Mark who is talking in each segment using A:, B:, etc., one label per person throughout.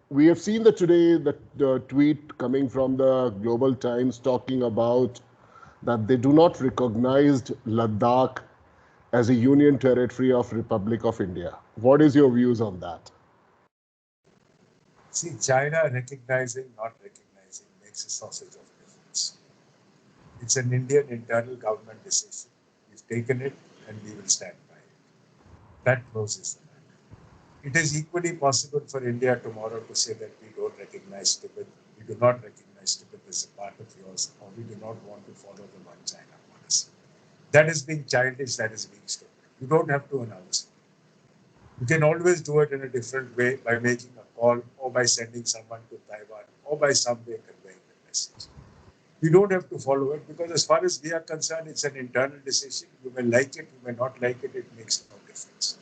A: We have seen that today the tweet coming from the Global Times talking about that they do not recognize Ladakh as a union territory of Republic of India. What is your views on that?
B: See, China recognizing, not recognizing makes a sausage of difference. It's an Indian internal government decision. We've taken it and we will stand by it. That closes the matter. It is equally possible for India tomorrow to say that we don't recognize Tibet, we do not recognize Tibet as a part of yours, or we do not want to follow the One China policy. That is being childish, that is being stupid. You don't have to announce it. You can always do it in a different way by making a call or by sending someone to Taiwan or by some way conveying the message. We don't have to follow it because as far as we are concerned, it's an internal decision. You may like it, you may not like it, it makes no difference.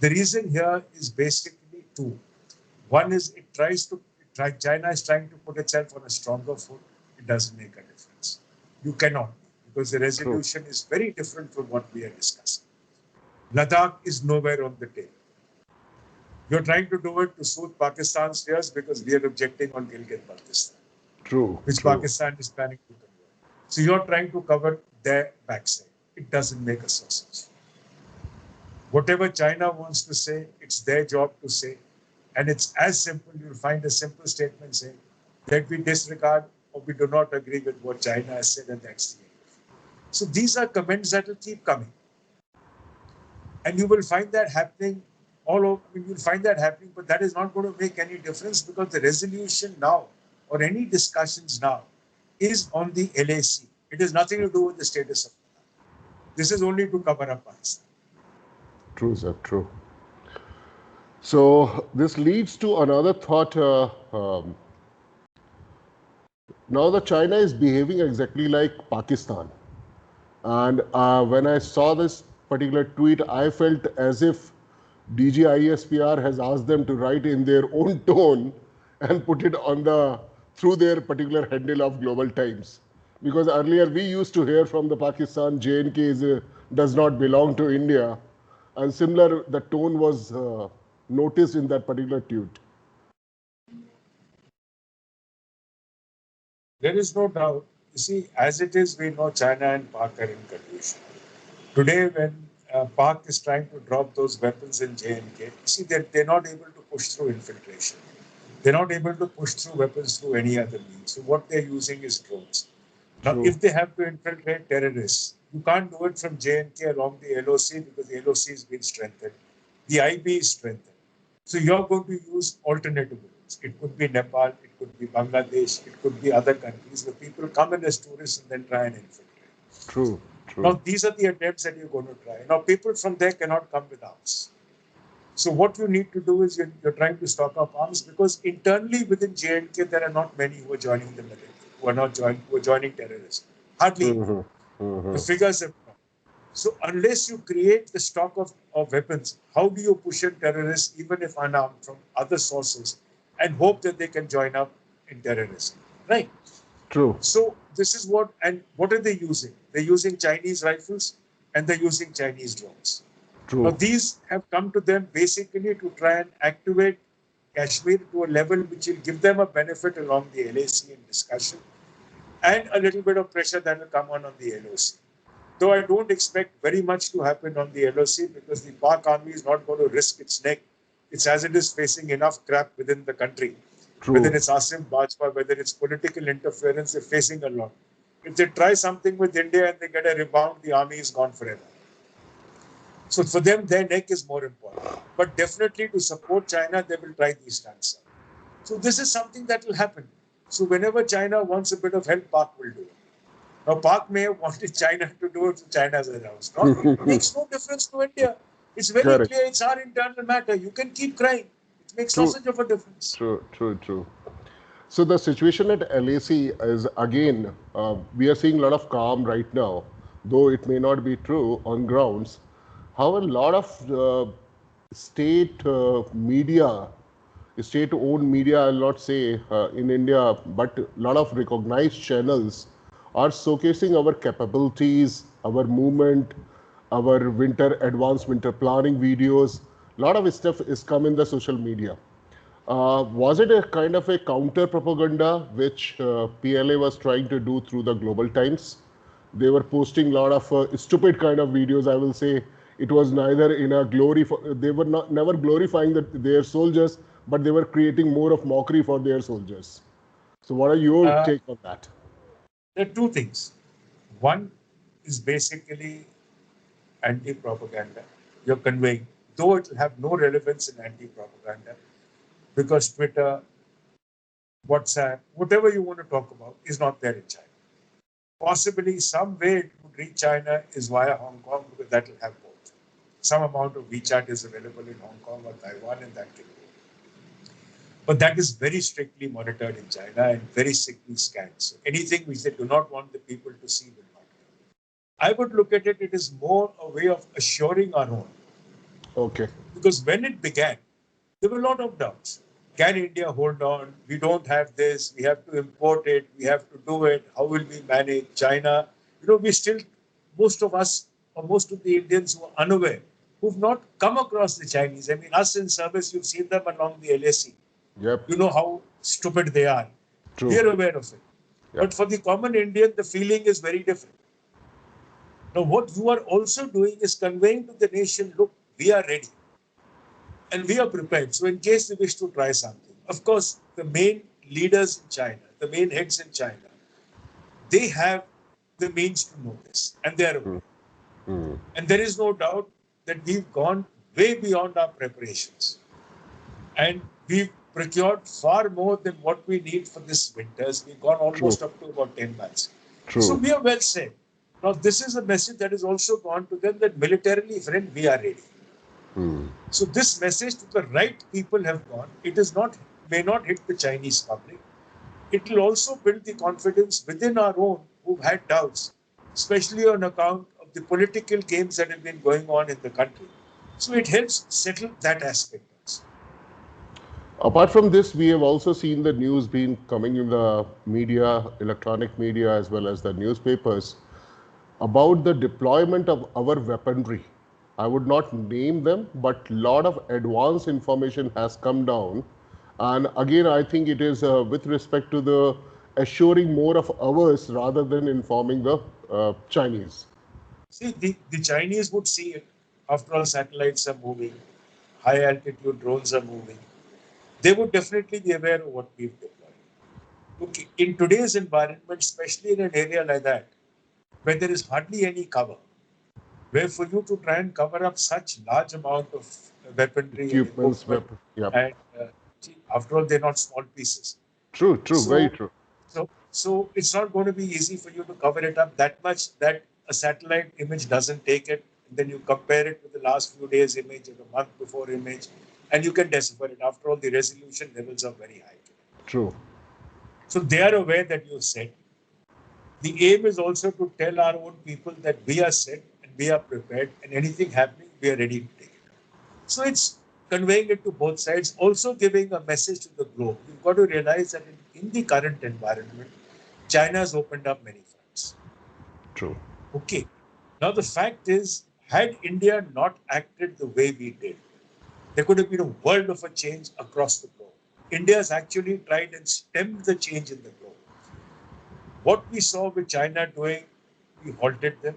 B: The reason here is basically two. One is China is trying to put itself on a stronger foot. It doesn't make a difference. You cannot, because the
A: True.
B: resolution is very different from what we are discussing. Ladakh is nowhere on the table. You're trying to do it to soothe Pakistan's fears because we are objecting on Gilgit-Baltistan,
A: True,
B: which
A: true.
B: Pakistan is planning to convert. So you're trying to cover their backside. It doesn't make a sausage. Whatever China wants to say, it's their job to say. And it's as simple, you'll find a simple statement saying that we disregard or we do not agree with what China has said, and that's the end. So these are comments that will keep coming. And you will find that happening all over. I mean, you'll find that happening, but that is not going to make any difference because the resolution now or any discussions now is on the LAC. It has nothing to do with the status of Ladakh. This is only to cover up Pakistan.
A: True, sir, true. So this leads to another thought. Now that China is behaving exactly like Pakistan. And when I saw this particular tweet, I felt as if DGISPR has asked them to write in their own tone and put it on the through their particular handle of Global Times. Because earlier we used to hear from the Pakistan JNK does not belong to India, and similar the tone was noticed in that particular tweet.
B: There is no doubt. You see, as it is, we know China and Pak are in collusion. Today, when Pak is trying to drop those weapons in JNK, you see, they're not able to push through infiltration. They're not able to push through weapons through any other means. So what they're using is drones. Now,
A: True.
B: if they have to infiltrate terrorists, you can't do it from JNK along the LOC because the LOC has been strengthened. The IB is strengthened. So you're going to use alternative routes. It could be Nepal, it could be Bangladesh, it could be other countries where people come in as tourists and then try and infiltrate.
A: True. True.
B: Now, these are the attempts that you're going to try. Now, people from there cannot come with arms. So what you need to do is you're trying to stock up arms because internally within JNK, there are not many who are joining the military, who are joining terrorists. Hardly any. The figures have come. So unless you create the stock of weapons, how do you push in terrorists, even if unarmed, from other sources and hope that they can join up in terrorism? Right.
A: True.
B: So this is what are they using? They're using Chinese rifles and they're using Chinese drones. Now
A: True.
B: these have come to them basically to try and activate Kashmir to a level which will give them a benefit along the LAC in discussion and a little bit of pressure that will come on the LOC. Though I don't expect very much to happen on the LOC because the Pak army is not going to risk its neck. It's as it is facing enough crap within the country. Whether
A: True.
B: it's Asim Bajpa, whether it's political interference, they're facing a lot. If they try something with India and they get a rebound, the army is gone forever. So for them, their neck is more important. But definitely to support China, they will try these stunts. So this is something that will happen. So whenever China wants a bit of help, Pak will do it. Now, Pak may have wanted China to do it, so China's announced. It makes no difference to India. It's very
A: Correct.
B: clear. It's our internal matter. You can keep crying. It makes no
A: True.
B: such of a difference.
A: True. True. True. So the situation at LAC is again, we are seeing a lot of calm right now, though it may not be true on grounds. However, a lot of state media, state-owned media, I'll not say in India, but a lot of recognized channels are showcasing our capabilities, our movement, our advanced winter planning videos. A lot of stuff is come in the social media. Was it a kind of a counter propaganda which PLA was trying to do through the Global Times? They were posting a lot of stupid kind of videos. I will say it was neither in a glory. They were not never glorifying their soldiers, but they were creating more of mockery for their soldiers. So, what are your
B: Uh,
A: take on that?
B: there are two things. One is basically anti-propaganda. You're conveying, though it will have no relevance in anti-propaganda, because Twitter, WhatsApp, whatever you want to talk about, is not there in China. Possibly some way it would reach China is via Hong Kong, because that will have both. Some amount of WeChat is available in Hong Kong or Taiwan, and that can go. But that is very strictly monitored in China and very strictly scanned. So anything which they do not want the people to see will not come. I would look at it, it is more a way of assuring our own.
A: Okay.
B: Because when it began, there were a lot of doubts. Can India hold on? We don't have this. We have to import it. We have to do it. How will we manage China? We still, most of us, or most of the Indians who are unaware, who've not come across the Chinese. I mean, us in service, you've seen them along the LAC.
A: Yep.
B: You know how stupid they are.
A: True.
B: We are aware of it.
A: Yep.
B: But for the common Indian, the feeling is very different. Now, what you are also doing is conveying to the nation, look, we are ready. And we are prepared. So in case they wish to try something, of course, the main leaders in China, the main heads in China, they have the means to know this, and they are aware. And there is no doubt that we've gone way beyond our preparations. And we've procured far more than what we need for this winters. We've gone almost up to about 10 months.
A: True.
B: So we are well set. Now, this is a message that has also gone to them that militarily, friend, we are ready. So this message to the right people have gone. It is not, may not hit the Chinese public. It will also build the confidence within our own who've had doubts, especially on account of the political games that have been going on in the country. So it helps settle that aspect.
A: Apart from this, we have also seen the news being coming in the media, electronic media, as well as the newspapers about the deployment of our weaponry. I would not name them, but a lot of advanced information has come down. And again, I think it is with respect to the assuring more of ours rather than informing the Chinese.
B: See, the Chinese would see it. After all, satellites are moving, high altitude drones are moving. They would definitely be aware of what we've deployed. Okay, in today's environment, especially in an area like that, where there is hardly any cover, where for you to try and cover up such large amount of weaponry and
A: Equipments,
B: equipment,
A: yep.
B: and after all, they're not small pieces.
A: True, very true.
B: So it's not going to be easy for you to cover it up that much that a satellite image doesn't take it. And then you compare it with the last few days image or the month before image, and you can decipher it. After all, the resolution levels are very high.
A: True.
B: So they are aware that you're set. The aim is also to tell our own people that we are set and we are prepared, and anything happening, we are ready to take it. So it's conveying it to both sides, also giving a message to the globe. You've got to realize that in the current environment, China has opened up many fronts.
A: True.
B: Okay. Now, the fact is, had India not acted the way we did, there could have been a world of a change across the globe. India has actually tried and stemmed the change in the globe. What we saw with China doing, we halted them.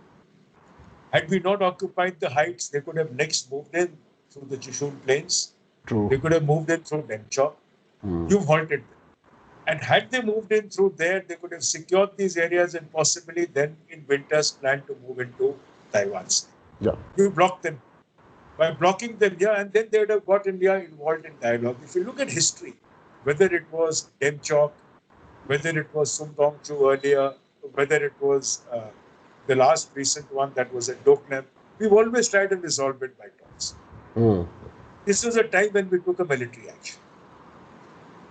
B: Had we not occupied the heights, they could have next moved in through the Chishun Plains.
A: True.
B: They could have moved in through Demchok. You've halted them. And had they moved in through there, they could have secured these areas and possibly then in winters planned to move into Taiwan.
A: Yeah.
B: You blocked them. By blocking them here, and then they would have got India involved in dialogue. If you look at history, whether it was Demchok, whether it was Sum Dongchu earlier, whether it was the last recent one that was at Doknam, we've always tried to resolve it by talks. This was a time when we took a military action.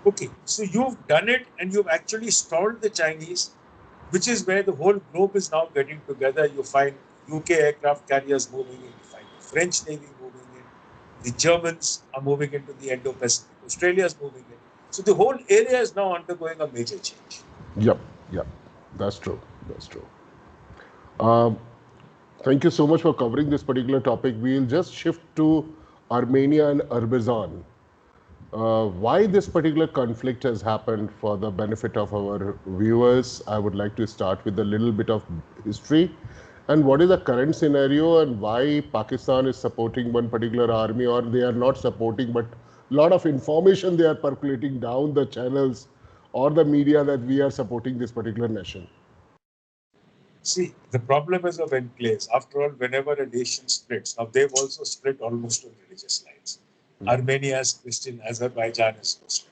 B: Okay, so you've done it and you've actually stalled the Chinese, which is where the whole globe is now getting together. You find UK aircraft carriers moving in, you find the French Navy moving in, the Germans are moving into the Indo-Pacific, Australia is moving in. So the whole area is now undergoing a major change.
A: Yep. That's true. Thank you so much for covering this particular topic. We'll just shift to Armenia and Azerbaijan. Why this particular conflict has happened for the benefit of our viewers, I would like to start with a little bit of history and what is the current scenario and why Pakistan is supporting one particular army or they are not supporting, but a lot of information they are percolating down the channels or the media that we are supporting this particular nation.
B: See, the problem is of enclaves. After all, whenever a nation splits, now they've also split almost on religious lines. Armenia is Christian, Azerbaijan is Muslim.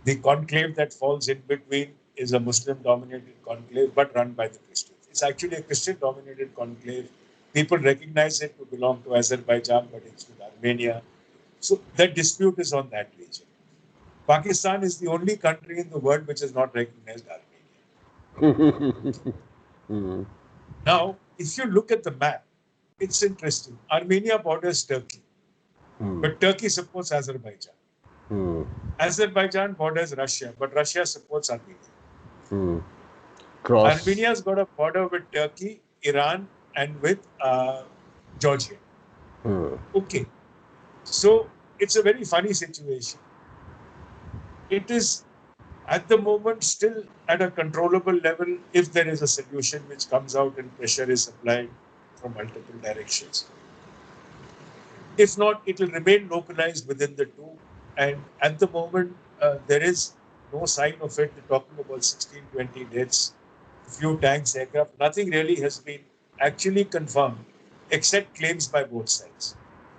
B: The conclave that falls in between is a Muslim-dominated conclave, but run by the Christians. It's actually a Christian-dominated conclave. People recognize it to belong to Azerbaijan, but it's with Armenia. So the dispute is on that region. Pakistan is the only country in the world which has not recognized Armenia. Now, if you look at the map, it's interesting. Armenia borders Turkey, but Turkey supports Azerbaijan. Azerbaijan borders Russia, but Russia supports Armenia. Armenia's got a border with Turkey, Iran, and with Georgia. Okay. So it's a very funny situation. It is at the moment still at a controllable level if there is a solution which comes out and pressure is applied from multiple directions. If not, it will remain localized within the two. And at the moment, there is no sign of it. They're talking about 16, 20 deaths, few tanks, aircraft. Nothing really has been actually confirmed except claims by both sides.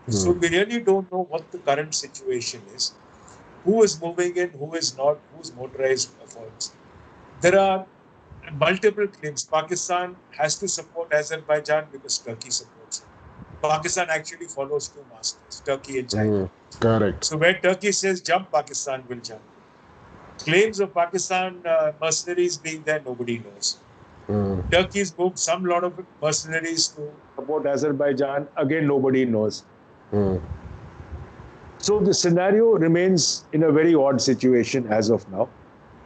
B: So we really don't know what the current situation is. Who is moving in, who is not, who's motorized efforts. There are multiple claims. Pakistan has to support Azerbaijan because Turkey supports it. Pakistan actually follows two masters, Turkey and China.
A: Correct.
B: So where Turkey says jump, Pakistan will jump. Claims of Pakistan mercenaries being there, nobody knows. Turkey's moved some lot of mercenaries to support Azerbaijan. Again, nobody knows. So the scenario remains in a very odd situation as of now.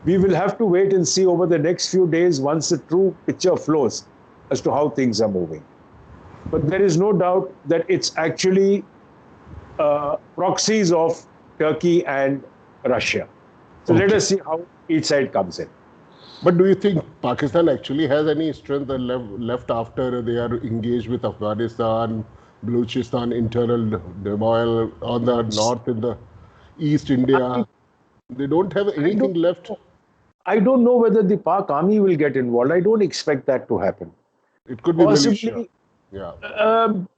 B: We will have to wait and see over the next few days once the true picture flows as to how things are moving. But there is no doubt that it's actually proxies of Turkey and Russia. So let us see how each side comes in.
A: But do you think Pakistan actually has any strength left after they are engaged with Afghanistan, Balochistan, internal turmoil on the north, in the east India? They don't have anything left.
B: I don't know whether the Pak army will get involved. I don't expect that to happen.
A: It could be militia. Yeah.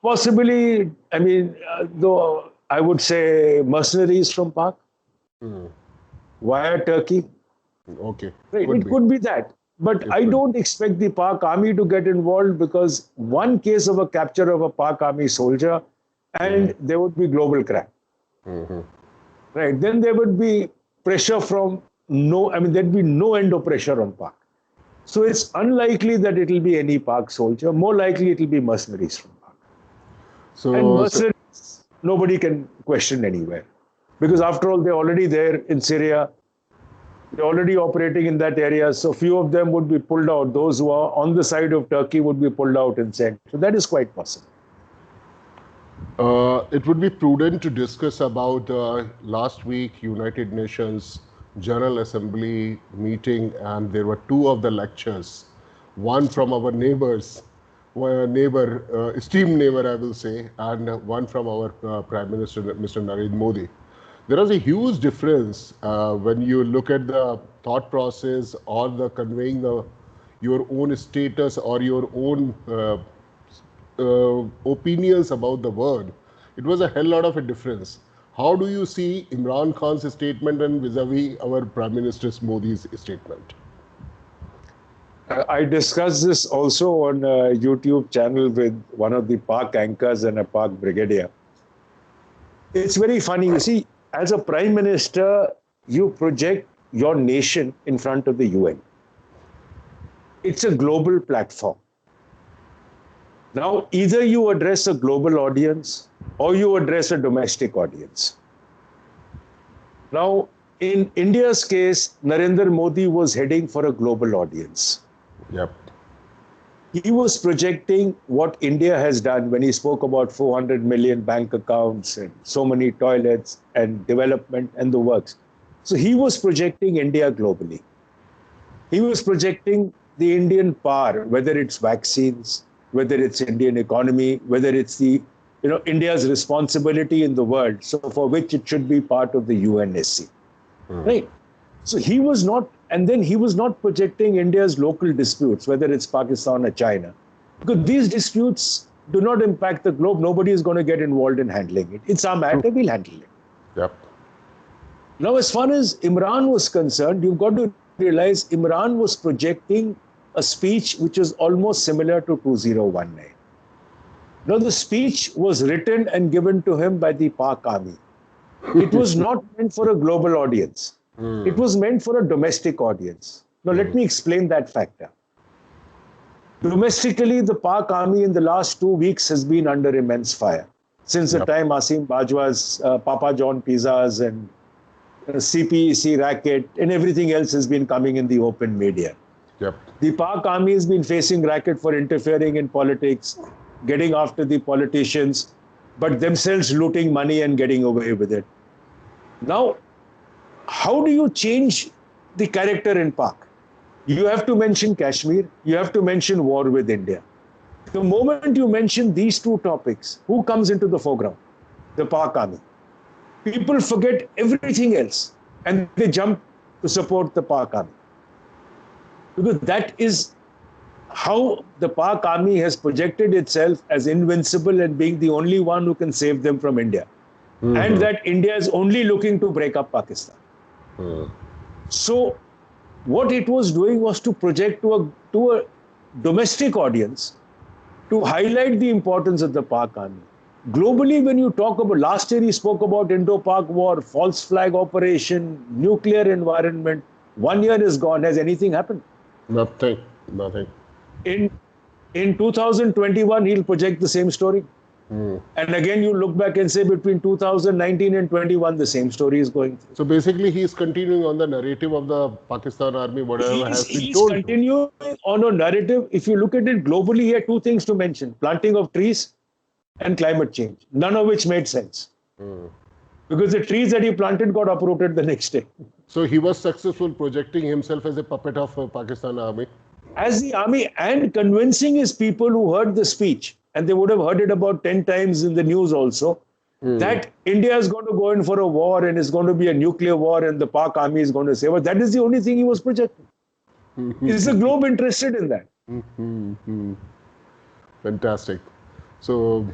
B: Possibly, I mean, though I would say mercenaries from Pak via Turkey.
A: Okay.
B: Right. Could be that. But I don't expect the Pak army to get involved because one case of a capture of a Pak army soldier and there would be global crime. Right. Then there would be pressure from there'd be no end of pressure on Pak. So it's unlikely that it'll be any Pak soldier. More likely it'll be mercenaries from Pak. And mercenaries, nobody can question anywhere. Because after all, they're already there in Syria. They're already operating in that area. So few of them would be pulled out. Those who are on the side of Turkey would be pulled out and sent. So that is quite possible.
A: It would be prudent to discuss about last week United Nations General Assembly meeting, and there were two of the lectures. One from our esteemed neighbor, I will say, and one from our Prime Minister, Mr. Narendra Modi. There is a huge difference when you look at the thought process or the conveying your own status or your own opinions about the world. It was a hell lot of a difference. How do you see Imran Khan's statement and vis-a-vis our Prime Minister Modi's statement?
B: I discussed this also on a YouTube channel with one of the Pak anchors and a Pak brigadier. It's very funny. You see, as a Prime Minister, you project your nation in front of the UN. It's a global platform. Now, either you address a global audience or you address a domestic audience. Now, in India's case, Narendra Modi was heading for a global audience.
A: Yep.
C: He was projecting what India has done when he spoke about 400 million bank accounts and so many toilets and development and the works. So he was projecting India globally. He was projecting the Indian power, whether it's vaccines, whether it's Indian economy, whether it's the India's responsibility in the world, so for which it should be part of the UNSC. Right? So he was not, and then he was not projecting India's local disputes, whether it's Pakistan or China, because these disputes do not impact the globe. Nobody is going to get involved in handling it. It's our matter, we'll handle it.
A: Yep.
C: Now, as far as Imran was concerned, you've got to realize Imran was projecting a speech which was almost similar to 2019. Now, the speech was written and given to him by the Pak army. It was not meant for a global audience. It was meant for a domestic audience. Now, let me explain that factor. Domestically, the Pak army in the last 2 weeks has been under immense fire. Since the time Asim Bajwa's Papa John pizzas and CPEC racket and everything else has been coming in the open media.
A: Yep.
C: The Pak army has been facing racket for interfering in politics, getting after the politicians, but themselves looting money and getting away with it. Now, how do you change the character in Pak? You have to mention Kashmir, you have to mention war with India. The moment you mention these two topics, who comes into the foreground? The Pak army. People forget everything else and they jump to support the Pak army. Because that is how the Pak army has projected itself as invincible and being the only one who can save them from India. And that India is only looking to break up Pakistan. So what it was doing was to project to a domestic audience to highlight the importance of the Pak army. Globally, when you talk about, last year he spoke about Indo-Pak war, false flag operation, nuclear environment. 1 year is gone. Has anything happened?
A: Nothing.
C: In 2021, he'll project the same story. And again, you look back and say between 2019 and 21, the same story is going through.
A: So basically, he is continuing on the narrative of the Pakistan army, whatever has been
C: He's
A: told.
C: continuing on a narrative. If you look at it globally, he had two things to mention: planting of trees and climate change, none of which made sense. Because the trees that he planted got uprooted the next day.
A: So he was successful projecting himself as a puppet of Pakistan army.
C: As the army, and convincing his people who heard the speech, and they would have heard it about 10 times in the news also, that India is going to go in for a war and it's going to be a nuclear war and the Pak army is going to save us. That is the only thing he was projecting. Is the globe interested in that?
A: Fantastic. So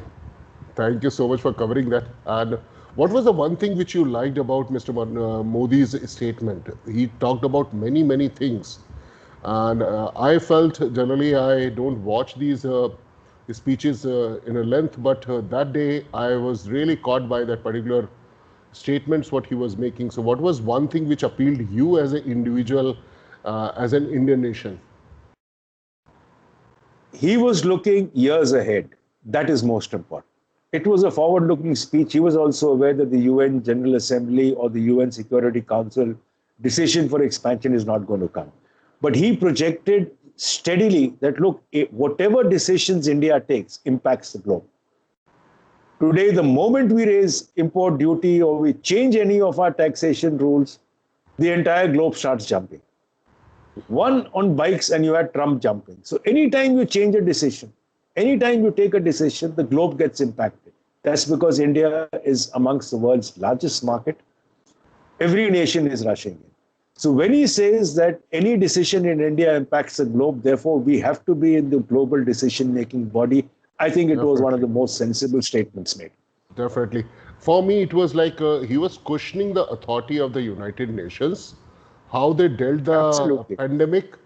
A: thank you so much for covering that. And what was the one thing which you liked about Mr. Modi's statement? He talked about many things. And I felt generally I don't watch these speeches in a length, but that day I was really caught by that particular statements what he was making. So what was one thing which appealed you as an individual, as an Indian nation?
C: He was looking years ahead. That is most important. It was a forward-looking speech. He was also aware that the UN General Assembly or the UN Security Council decision for expansion is not going to come. But he projected steadily that, look, whatever decisions India takes impacts the globe. Today, the moment we raise import duty or we change any of our taxation rules, the entire globe starts jumping. One on bikes and you had Trump jumping. So anytime you change a decision, anytime you take a decision, the globe gets impacted. That's because India is amongst the world's largest market. Every nation is rushing in. So when he says that any decision in India impacts the globe, therefore we have to be in the global decision-making body, I think it was one of the most sensible statements made.
A: Definitely. For me, it was like he was questioning the authority of the United Nations, how they dealt the pandemic,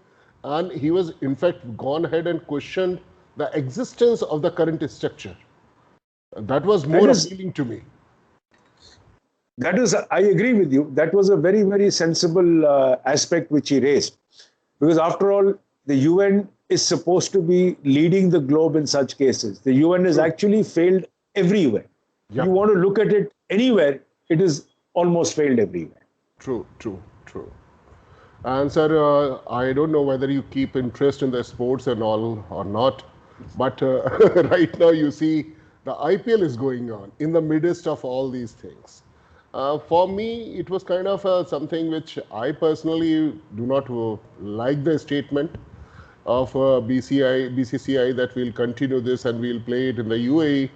A: and he was in fact gone ahead and questioned the existence of the current structure. That was more appealing to me.
C: That is, I agree with you. That was a very sensible aspect which he raised. Because after all, the UN is supposed to be leading the globe in such cases. The UN has actually failed everywhere. You want to look at it anywhere, it is almost failed everywhere.
A: True. And sir, I don't know whether you keep interest in the sports and all or not, but right now you see the IPL is going on in the midst of all these things. For me, it was kind of something which I personally do not like the statement of BCCI that we'll continue this and we'll play it in the UAE.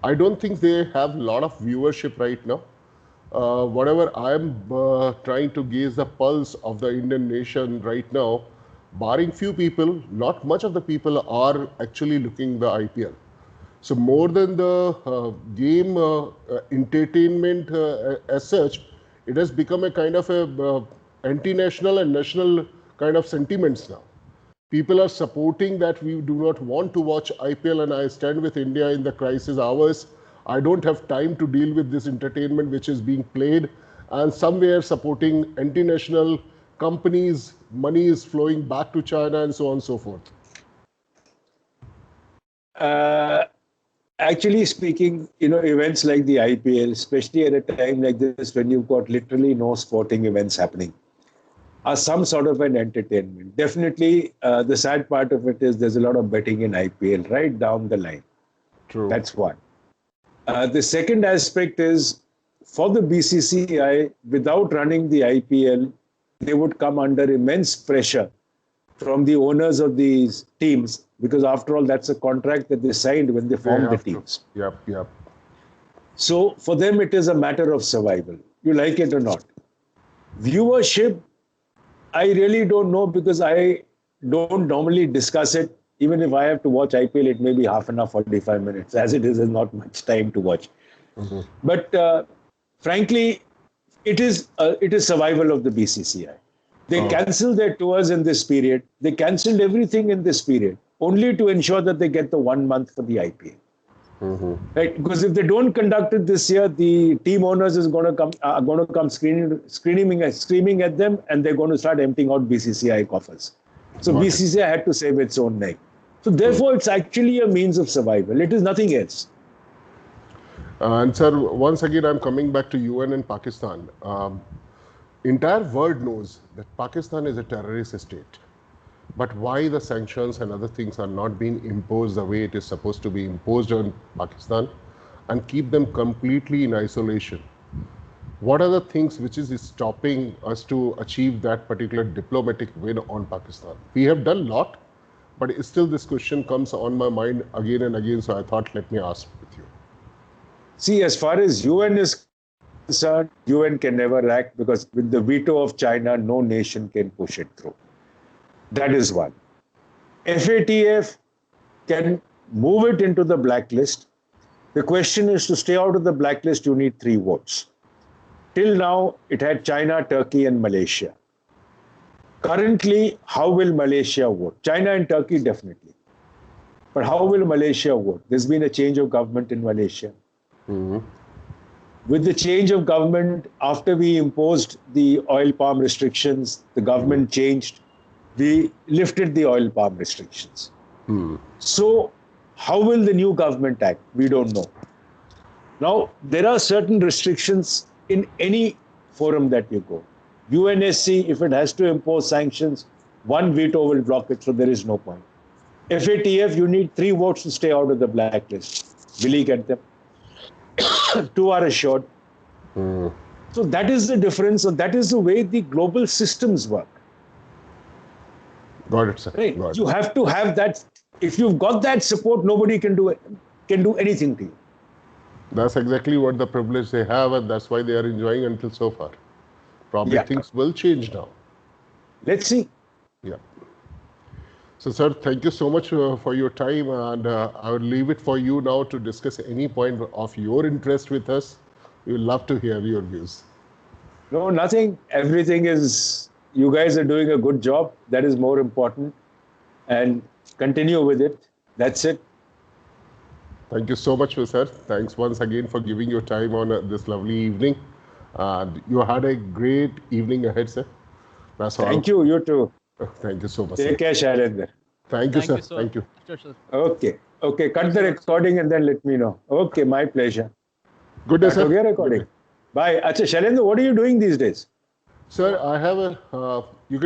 A: I don't think they have a lot of viewership right now. Whatever I'm trying to gauge the pulse of the Indian nation right now, barring few people, not much of the people are actually looking the IPL. So more than the game entertainment as such, it has become a kind of a anti-national and national kind of sentiments now. People are supporting that we do not want to watch IPL and I stand with India in the crisis hours. I don't have time to deal with this entertainment which is being played and somewhere supporting anti-national companies, money is flowing back to China and so on and so forth.
C: Actually speaking, events like the IPL, especially at a time like this when you've got literally no sporting events happening, are some sort of an entertainment. Definitely, the sad part of it is there's a lot of betting in IPL right down the line.
A: True.
C: That's one. The second aspect is for the BCCI, without running the IPL, they would come under immense pressure from the owners of these teams, because after all, that's a contract that they signed when they formed the teams.
A: Yep.
C: So for them, it is a matter of survival. You like it or not. Viewership, I really don't know because I don't normally discuss it. Even if I have to watch IPL, it may be half an hour, 45 minutes. As it is, there's not much time to watch. Mm-hmm. But frankly, it is survival of the BCCI. They cancelled their tours in this period. They cancelled everything in this period, only to ensure that they get the 1 month for the IPL. Mm-hmm. Right? Because if they don't conduct it this year, the team owners are going to come screaming at them, and they're going to start emptying out BCCI coffers. So BCCI had to save its own neck. So therefore, it's actually a means of survival. It is nothing else.
A: And sir, once again, I'm coming back to UN and Pakistan. Entire world knows that Pakistan is a terrorist state. But why the sanctions and other things are not being imposed the way it is supposed to be imposed on Pakistan and keep them completely in isolation? What are the things which is stopping us to achieve that particular diplomatic win on Pakistan? We have done a lot, but still this question comes on my mind again and again, so I thought let me ask with you.
C: See, as far as UN is concerned, UN can never act because with the veto of China, no nation can push it through. That is one. FATF can move it into the blacklist. The question is, to stay out of the blacklist, you need 3 votes. Till now, it had China, Turkey, and Malaysia. Currently, how will Malaysia vote? China and Turkey, definitely. But how will Malaysia vote? There's been a change of government in Malaysia. Mm-hmm. With the change of government, after we imposed the oil palm restrictions, the government changed. We lifted the oil palm restrictions. So how will the new government act? We don't know. Now, there are certain restrictions in any forum that you go. UNSC, if it has to impose sanctions, 1 veto will block it, so there is no point. FATF, you need 3 votes to stay out of the blacklist. Will he get them? 2 are assured. So that is the difference, and that is the way the global systems work.
A: Got it, sir.
C: Right? You have to have that. If you've got that support, nobody can do anything to you.
A: That's exactly what the privilege they have, and that's why they are enjoying until so far. Probably things will change now.
C: Let's see.
A: Yeah. So, sir, thank you so much for your time, and I will leave it for you now to discuss any point of your interest with us. We would love to hear your views.
C: No, nothing. Everything is, you guys are doing a good job. That is more important. And continue with it. That's it.
A: Thank you so much, sir. Thanks once again for giving your time on this lovely evening. You had a great evening ahead, sir. That's all.
C: Thank you. You too.
A: Thank you so much.
C: Take care, Shailendra.
A: Thank you, sir. Thank you.
D: Sure, sir.
C: Okay. Okay. Cut the recording and then let me know. Okay. My pleasure.
A: Good day, sir.
C: Okay, recording. Bye. Acha, Shailendra, what are you doing these days?
A: Sir, I have a, you can